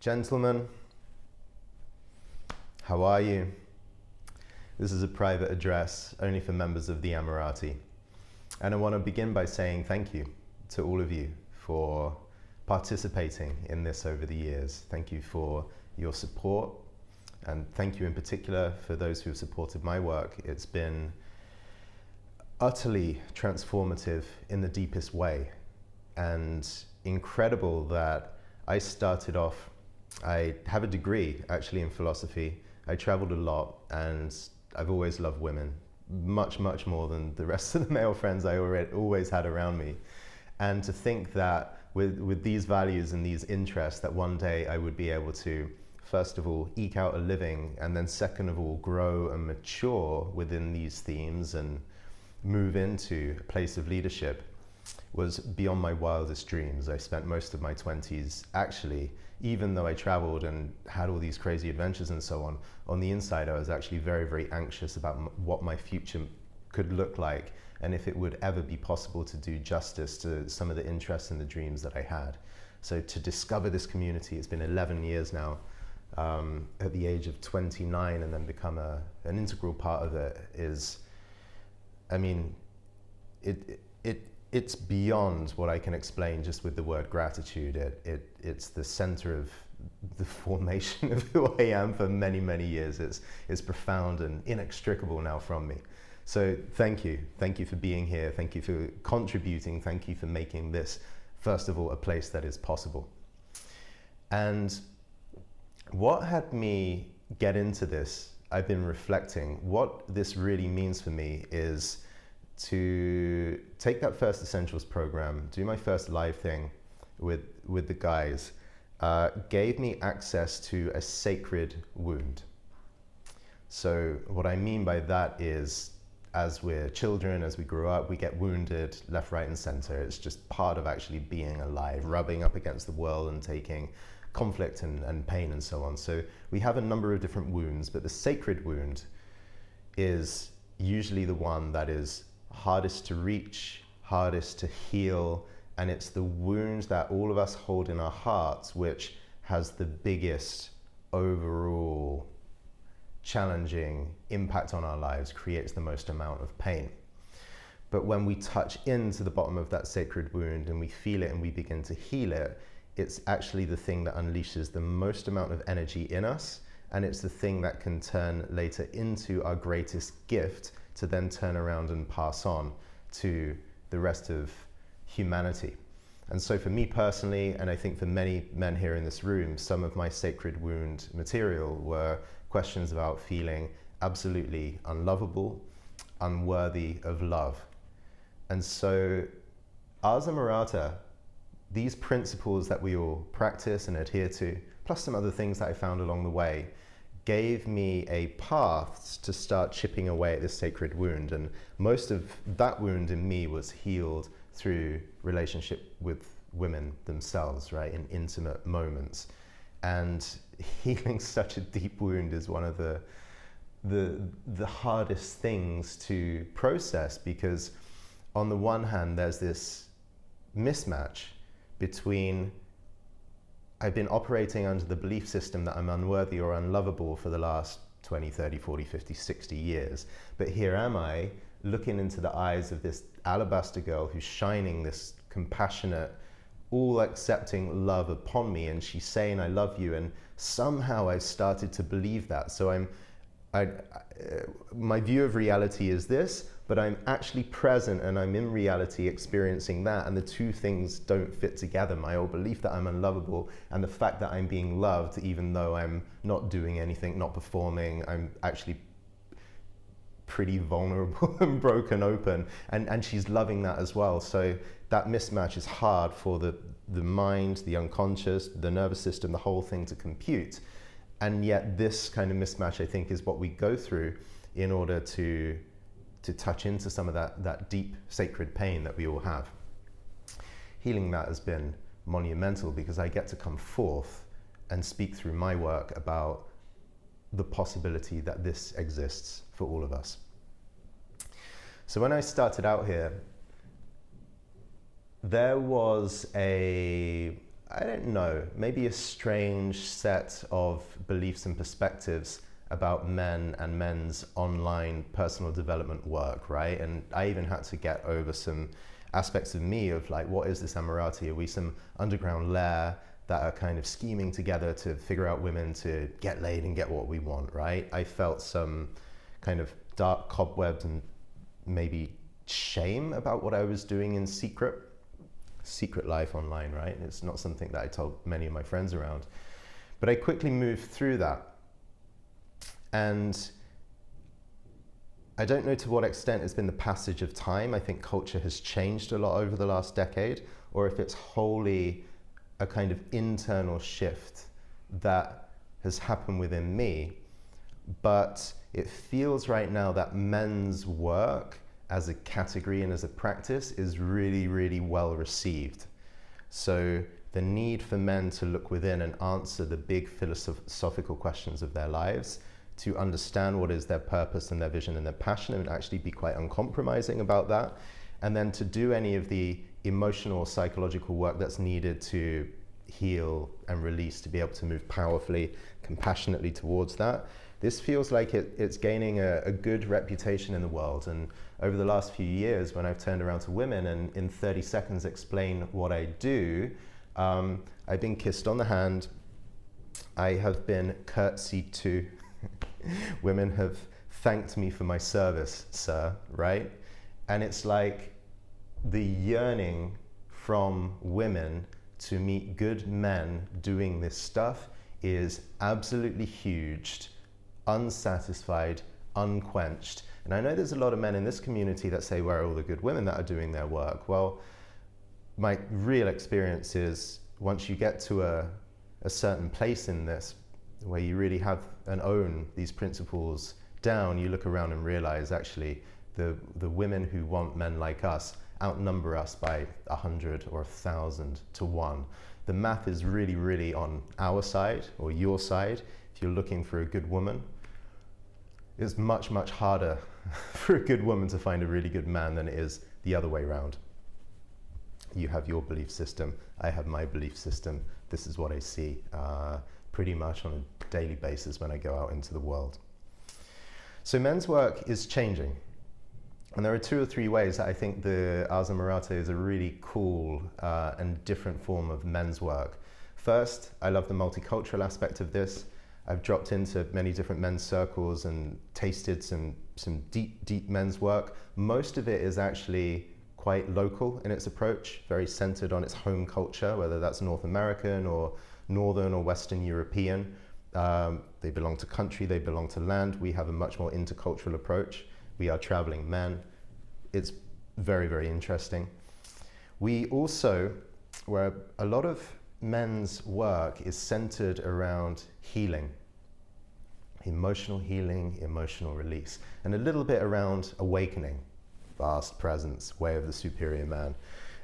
Gentlemen, how are you? This is a private address only for members of the Amarati. And I want to begin by saying thank you to all of you for participating in this over the years. Thank you for your support, and thank you in particular for those who have supported my work. It's been utterly transformative in the deepest way, and incredible that I started off. I have a degree actually in philosophy. I traveled a lot, and I've always loved women, much more than the rest of the male friends I always had around me. And to think that with these values and these interests, that one day I would be able to, first of all, eke out a living, and then second of all, grow and mature within these themes and move into a place of leadership, was beyond my wildest dreams. I spent most of my 20s actually, even though I traveled and had all these crazy adventures and so on the inside I was actually very anxious about what my future could look like, and if it would ever be possible to do justice to some of the interests and the dreams that I had. So to discover this community, it's been 11 years now, at the age of 29, and then become an integral part of it is, I mean, it's beyond what I can explain just with the word gratitude. It's the center of the formation of who I am for many years. It's profound and inextricable now from me. So thank you for being here. Thank you for contributing. Thank you for making this, first of all, a place that is possible. And what had me get into this, I've been reflecting. What this really means for me is to take that first Essentials program, do my first live thing with the guys, gave me access to a sacred wound. So what I mean by that is, as we're children, as we grow up, we get wounded left, right, and center. It's just part of actually being alive, rubbing up against the world and taking conflict and pain and so on. So we have a number of different wounds, but the sacred wound is usually the one that is hardest to reach, hardest to heal, and it's the wound that all of us hold in our hearts which has the biggest overall challenging impact on our lives, creates the most amount of pain. But when we touch into the bottom of that sacred wound and we feel it and we begin to heal it, it's actually the thing that unleashes the most amount of energy in us, and it's the thing that can turn later into our greatest gift to then turn around and pass on to the rest of humanity. And so for me personally, and I think for many men here in this room, some of my sacred wound material were questions about feeling absolutely unlovable, unworthy of love. And so as Amarati, these principles that we all practice and adhere to, plus some other things that I found along the way, gave me a path to start chipping away at this sacred wound. And most of that wound in me was healed through relationship with women themselves, right, in intimate moments. And healing such a deep wound is one of the hardest things to process, because on the one hand there's this mismatch between I've been operating under the belief system that I'm unworthy or unlovable for the last 20, 30, 40, 50, 60 years. But here am I, looking into the eyes of this alabaster girl who's shining this compassionate, all-accepting love upon me, and she's saying, I love you, and somehow I've started to believe that. So my view of reality is this, but I'm actually present and I'm in reality experiencing that, and the two things don't fit together. My old belief that I'm unlovable and the fact that I'm being loved even though I'm not doing anything, not performing, I'm actually pretty vulnerable and broken open, and she's loving that as well. So that mismatch is hard for the mind, the unconscious, the nervous system, the whole thing to compute. And yet this kind of mismatch, I think, is what we go through in order to touch into some of that deep sacred pain that we all have. Healing that has been monumental, because I get to come forth and speak through my work about the possibility that this exists for all of us. So when I started out here, there was I don't know, maybe a strange set of beliefs and perspectives about men and men's online personal development work, right? And I even had to get over some aspects of me of like, what is this Amarati? Are we some underground lair that are kind of scheming together to figure out women to get laid and get what we want, right? I felt some kind of dark cobwebs and maybe shame about what I was doing in secret life online, right? It's not something that I told many of my friends around. But I quickly moved through that. And I don't know to what extent it's been the passage of time. I think culture has changed a lot over the last decade, or if it's wholly a kind of internal shift that has happened within me. But it feels right now that men's work as a category and as a practice is really, really well received. So the need for men to look within and answer the big philosophical questions of their lives, to understand what is their purpose and their vision and their passion, and actually be quite uncompromising about that, and then to do any of the emotional or psychological work that's needed to heal and release, to be able to move powerfully, compassionately towards that. This feels like it's gaining a good reputation in the world. And over the last few years, when I've turned around to women and in 30 seconds explain what I do, I've been kissed on the hand, I have been curtsied to, women have thanked me for my service, sir, right? And it's like the yearning from women to meet good men doing this stuff is absolutely huge, unsatisfied, unquenched. And I know there's a lot of men in this community that say, where are all the good women that are doing their work? Well, my real experience is once you get to a certain place in this, where you really have and own these principles down, you look around and realize actually the women who want men like us outnumber us by 100 or 1,000 to 1. The math is really, really on our side or your side. If you're looking for a good woman, it's much, much harder for a good woman to find a really good man than it is the other way around. You have your belief system, I have my belief system. This is what I see pretty much on a daily basis when I go out into the world. So men's work is changing. And there are 2 or 3 ways that I think the Ars Amarati is a really cool and different form of men's work. First, I love the multicultural aspect of this. I've dropped into many different men's circles and tasted some deep, deep men's work. Most of it is actually quite local in its approach, very centered on its home culture, whether that's North American or Northern or Western European. They belong to country, they belong to land. We have a much more intercultural approach. We are traveling men. It's very, very interesting. We also, where a lot of men's work is centered around healing, emotional healing, emotional release, and a little bit around awakening, vast presence, way of the superior man.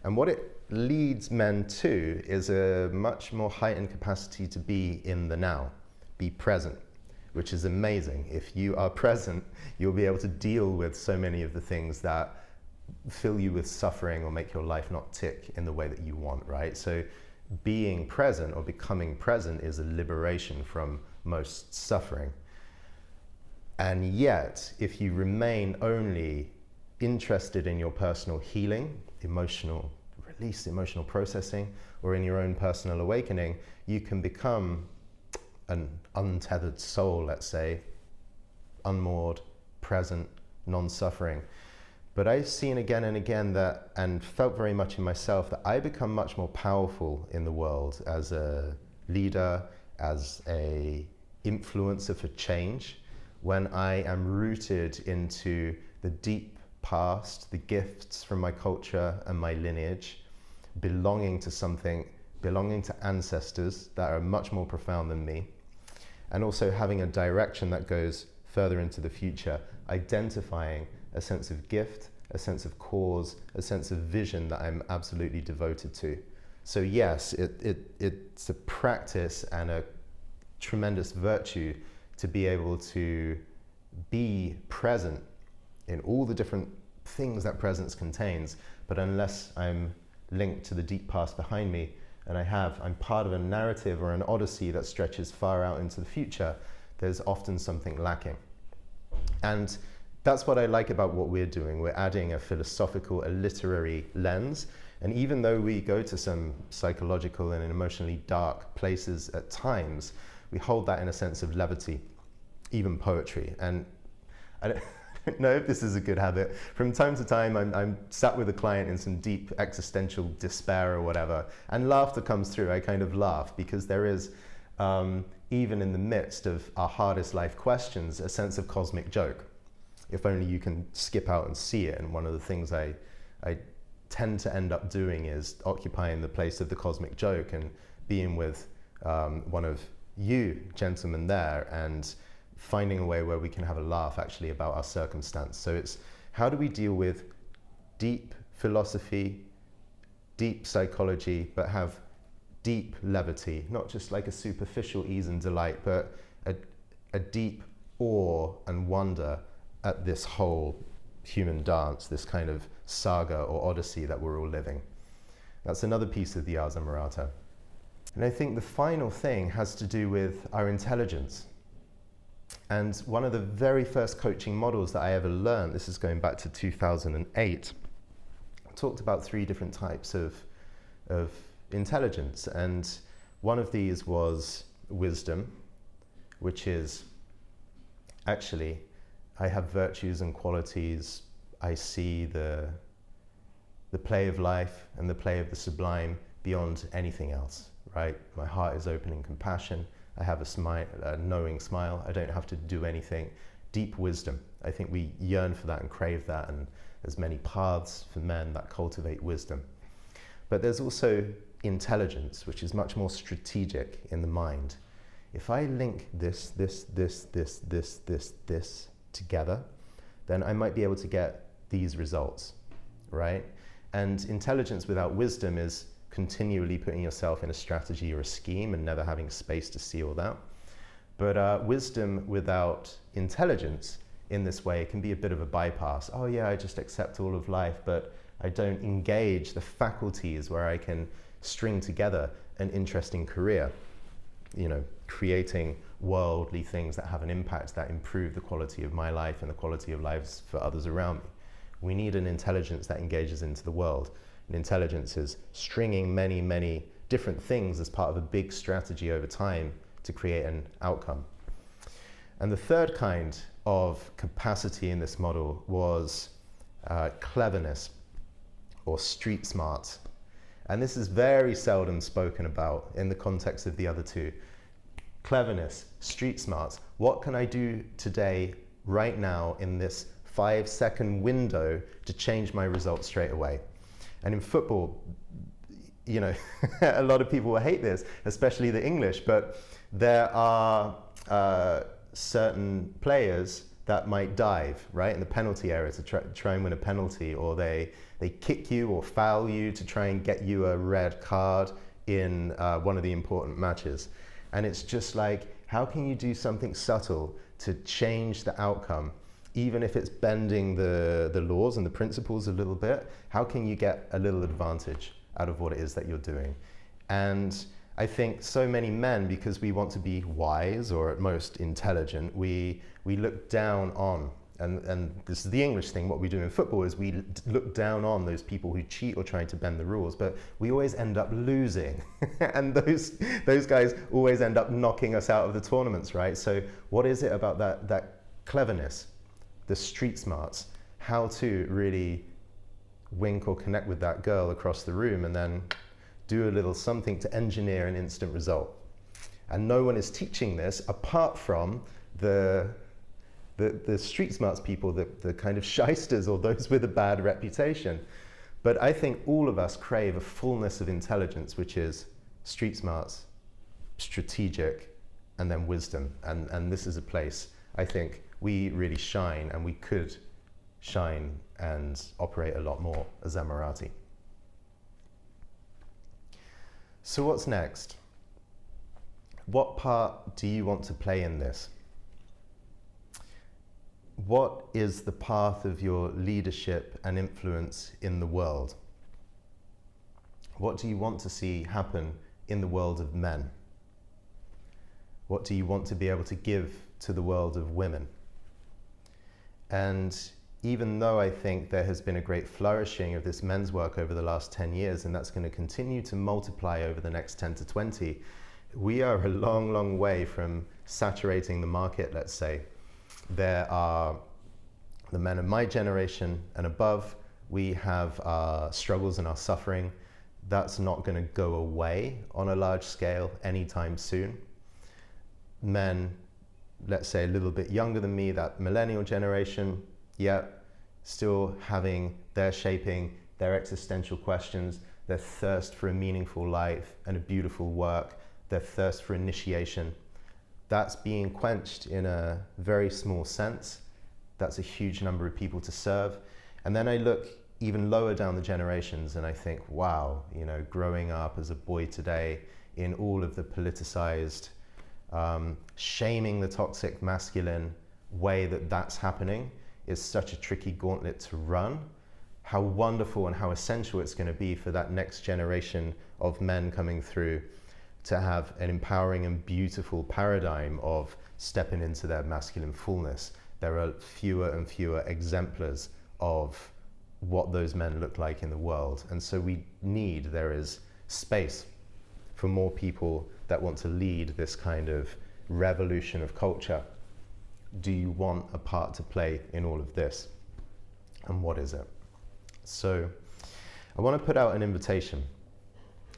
And what it leads men to is a much more heightened capacity to be in the now, be present, which is amazing. If you are present, you'll be able to deal with so many of the things that fill you with suffering or make your life not tick in the way that you want, right? So being present or becoming present is a liberation from most suffering. And yet, if you remain only interested in your personal healing, emotional release, emotional processing, or in your own personal awakening, you can become an untethered soul, let's say, unmoored, present, non-suffering. But I've seen again and again that, and felt very much in myself, that I become much more powerful in the world as a leader, as a influencer for change, when I am rooted into the deep past, the gifts from my culture and my lineage, belonging to something, belonging to ancestors that are much more profound than me, and also having a direction that goes further into the future, identifying a sense of gift, a sense of cause, a sense of vision that I'm absolutely devoted to. So yes, it's a practice and a tremendous virtue to be able to be present in all the different things that presence contains, but unless I'm linked to the deep past behind me, and I'm part of a narrative or an odyssey that stretches far out into the future, there's often something lacking. And that's what I like about what we're doing. We're adding a philosophical, a literary lens. And even though we go to some psychological and emotionally dark places at times, we hold that in a sense of levity, even poetry. And I don't know if this is a good habit. From time to time, I'm sat with a client in some deep existential despair or whatever, and laughter comes through. I kind of laugh because there is, even in the midst of our hardest life questions, a sense of cosmic joke. If only you can skip out and see it. And one of the things I tend to end up doing is occupying the place of the cosmic joke and being with one of you gentlemen there and finding a way where we can have a laugh actually about our circumstance. So it's how do we deal with deep philosophy, deep psychology, but have deep levity, not just like a superficial ease and delight, but a deep awe and wonder at this whole human dance, this kind of saga or odyssey that we're all living. That's another piece of the Ars Amarata. And I think the final thing has to do with our intelligence. And one of the very first coaching models that I ever learned, this is going back to 2008, talked about 3 different types of intelligence. And one of these was wisdom, which is actually, I have virtues and qualities. I see the play of life and the play of the sublime beyond anything else, right? My heart is open in compassion. I have a knowing smile. I don't have to do anything. Deep wisdom. I think we yearn for that and crave that, and there's many paths for men that cultivate wisdom. But there's also intelligence, which is much more strategic in the mind. If I link this together, then I might be able to get these results, right? And intelligence without wisdom is continually putting yourself in a strategy or a scheme and never having space to see all that. But wisdom without intelligence in this way can be a bit of a bypass. Oh yeah, I just accept all of life, but I don't engage the faculties where I can string together an interesting career, you know, creating worldly things that have an impact, that improve the quality of my life and the quality of lives for others around me. We need an intelligence that engages into the world. And intelligence is stringing many, many different things as part of a big strategy over time to create an outcome. And the third kind of capacity in this model was cleverness or street smarts. And this is very seldom spoken about in the context of the other 2. Cleverness, street smarts. What can I do today, right now, in this 5-second window to change my results straight away? And in football, you know, a lot of people will hate this, especially the English, but there are certain players that might dive, right, in the penalty area to try and win a penalty, or they kick you or foul you to try and get you a red card in one of the important matches. And it's just like, how can you do something subtle to change the outcome, even if it's bending the laws and the principles a little bit? How can you get a little advantage out of what it is that you're doing? And I think so many men, because we want to be wise or at most intelligent, we look down on, and this is the English thing, what we do in football is we look down on those people who cheat or try to bend the rules, but we always end up losing. And those guys always end up knocking us out of the tournaments, right? So what is it about that cleverness, the street smarts, how to really wink or connect with that girl across the room and then do a little something to engineer an instant result? And no one is teaching this apart from the street smarts people, the kind of shysters or those with a bad reputation. But I think all of us crave a fullness of intelligence, which is street smarts, strategic, and then wisdom. And this is a place I think we really shine, and we could shine and operate a lot more as Amarati. So what's next? What part do you want to play in this? What is the path of your leadership and influence in the world? What do you want to see happen in the world of men? What do you want to be able to give to the world of women? And even though I think there has been a great flourishing of this men's work over the last 10 years, and that's going to continue to multiply over the next 10 to 20, we are a long, long way from saturating the market, let's say. There are the men of my generation and above. We have our struggles and our suffering. That's not going to go away on a large scale anytime soon. Men, let's say a little bit younger than me, that millennial generation, yeah, still having their shaping, their existential questions, their thirst for a meaningful life and a beautiful work, their thirst for initiation. That's being quenched in a very small sense. That's a huge number of people to serve. And then I look even lower down the generations and I think, wow, you know, growing up as a boy today in all of the politicized, shaming the toxic masculine way that that's happening is such a tricky gauntlet to run. How wonderful and how essential it's going to be for that next generation of men coming through to have an empowering and beautiful paradigm of stepping into their masculine fullness. There are fewer and fewer exemplars of what those men look like in the world. And so there is space for more people that want to lead this kind of revolution of culture. Do you want a part to play in all of this? And what is it? So I want to put out an invitation.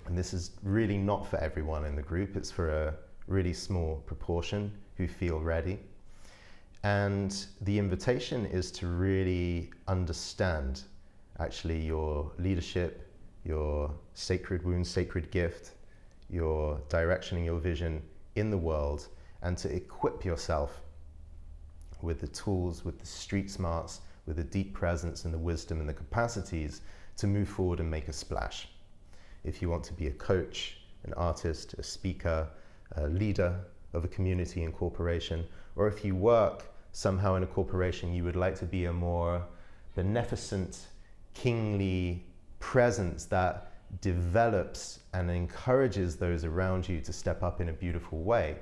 And this is really not for everyone in the group. It's for a really small proportion who feel ready. And the invitation is to really understand actually your leadership, your sacred wound, sacred gift, your direction and your vision in the world, and to equip yourself with the tools, with the street smarts, with the deep presence and the wisdom and the capacities to move forward and make a splash. If you want to be a coach, an artist, a speaker, a leader of a community and corporation, or if you work somehow in a corporation, you would like to be a more beneficent, kingly presence that develops and encourages those around you to step up in a beautiful way.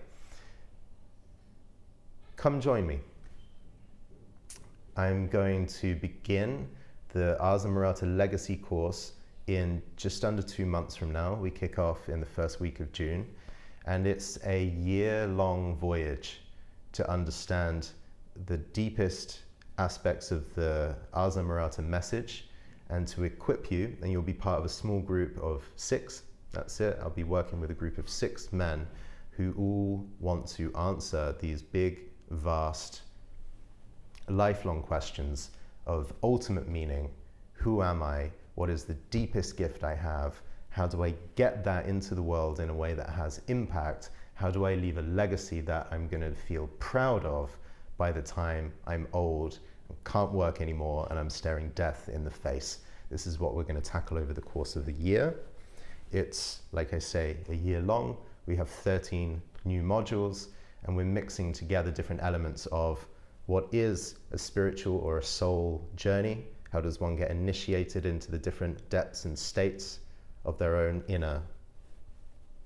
Come join me. I'm going to begin the Amarati Legacy course in just under 2 months from now. We kick off in the first week of June, and it's a year-long voyage to understand the deepest aspects of the Amarati message and to equip you, and you'll be part of a small group of 6. That's it. I'll be working with a group of 6 men who all want to answer these big, vast, lifelong questions of ultimate meaning. Who am I? What is the deepest gift I have? How do I get that into the world in a way that has impact? How do I leave a legacy that I'm going to feel proud of by the time I'm old, can't work anymore, and I'm staring death in the face? This is what we're going to tackle over the course of the year. It's, like I say, a year long. We have 13 new modules, and we're mixing together different elements of what is a spiritual or a soul journey. How does one get initiated into the different depths and states of their own inner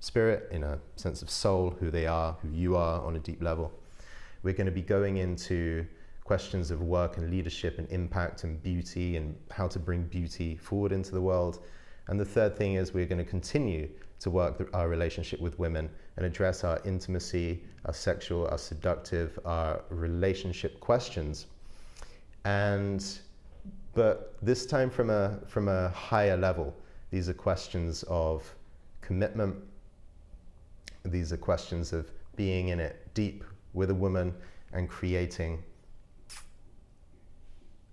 spirit, inner sense of soul, who they are, who you are on a deep level. We're going to be going into questions of work and leadership and impact and beauty and how to bring beauty forward into the world. And the third thing is we're going to continue to work our relationship with women and address our intimacy, our sexual, our seductive, our relationship questions. But this time from a higher level. These are questions of commitment. These are questions of being in it deep with a woman and creating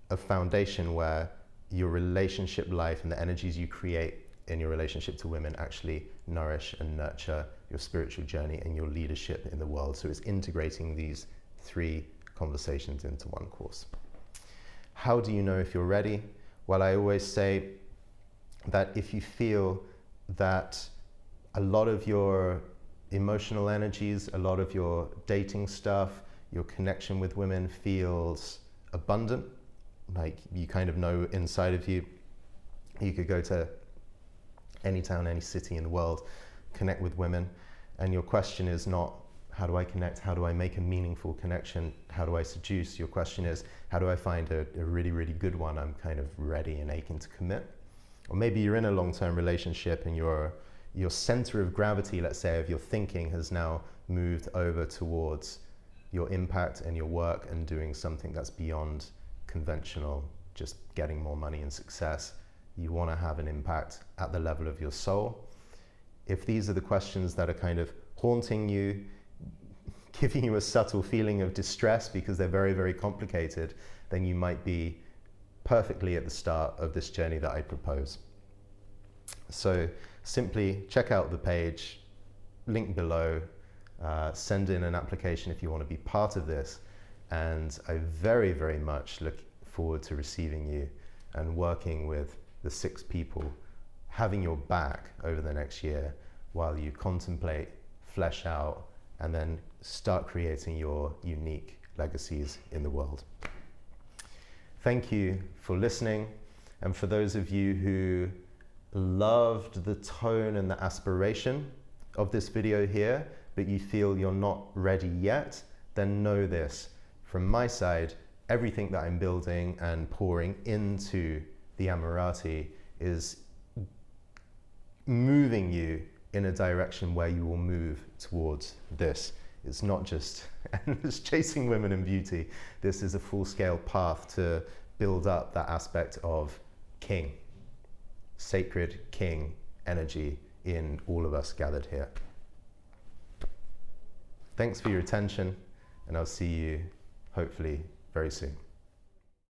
a foundation where your relationship life and the energies you create in your relationship to women actually nourish and nurture your spiritual journey and your leadership in the world. So it's integrating these 3 conversations into one course. How do you know if you're ready? Well, I always say that if you feel that a lot of your emotional energies, a lot of your dating stuff, your connection with women feels abundant, like you kind of know inside of you, you could go to any town, any city in the world, connect with women. And your question is not, how do I connect? How do I make a meaningful connection? How do I seduce? Your question is, how do I find a really, really good one I'm kind of ready and aching to commit? Or maybe you're in a long-term relationship and your center of gravity, let's say, of your thinking has now moved over towards your impact and your work and doing something that's beyond conventional, just getting more money and success. You want to have an impact at the level of your soul. If these are the questions that are kind of haunting you, giving you a subtle feeling of distress because they're very, very complicated, then you might be perfectly at the start of this journey that I propose. So simply check out the page, link below, send in an application if you want to be part of this, and I very, very much look forward to receiving you and working with the 6 people, having your back over the next year while you contemplate, flesh out, and then start creating your unique legacies in the world. Thank you for listening, and for those of you who loved the tone and the aspiration of this video here, but you feel you're not ready yet, then know this. From my side, everything that I'm building and pouring into the Amarati is moving you in a direction where you will move towards this. It's not just endless chasing women and beauty. This is a full-scale path to build up that aspect of king, sacred king energy in all of us gathered here. Thanks for your attention, and I'll see you hopefully very soon.